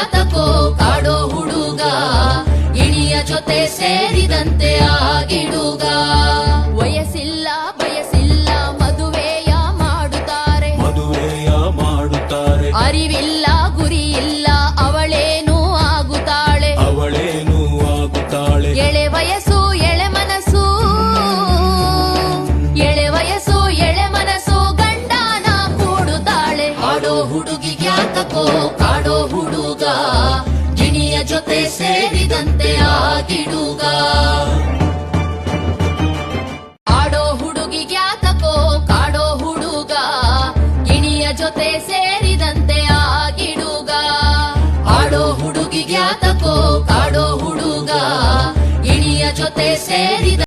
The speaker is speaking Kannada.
ಹುಡುಗಿಗ್ಯಾತಕೋ ಕಾಡೋ ಹುಡುಗ ಗಿಣಿಯ ಜೊತೆ ಸೇರಿದಂತೆ ಆಗಿಡುಗ. ವಯಸ್ಸಿಲ್ಲ ಬಯಸಿಲ್ಲ ಮದುವೆಯ ಮಾಡುತ್ತಾರೆ, ಅರಿವಿಲ್ಲ ಗುರಿಯಿಲ್ಲ ಅವಳೇನೂ ಆಗುತ್ತಾಳೆ, ಎಳೆ ವಯಸ್ಸು ಎಳೆ ಮನಸ್ಸು, ಎಳೆ ವಯಸ್ಸು ಎಳೆ ಮನಸ್ಸು ಗಂಡನ ಕೂಡುತ್ತಾಳೆ. ಆಡೋ ಹುಡುಗಿಗ್ಯಾತಕೋ ಕಾಡೋ ಹುಡುಗ ಗಿಣಿಯ ಜೊತೆ ಸೇರಿದಂತೆ ಆಗಿಡುಗ. ಆಡೋ ಹುಡುಗಿಗ್ಯಾತಕೋ ಕಾಡೋ ಹುಡುಗ ಗಿಣಿಯ ಜೊತೆ ಸೇರಿದಂತೆ ಆಗಿಡುಗ. ಆಡೋ ಹುಡುಗಿಗ್ಯಾತಕೋ ಕಾಡೋ ಹುಡುಗ ಗಿಣಿಯ ಜೊತೆ ಸೇರಿದ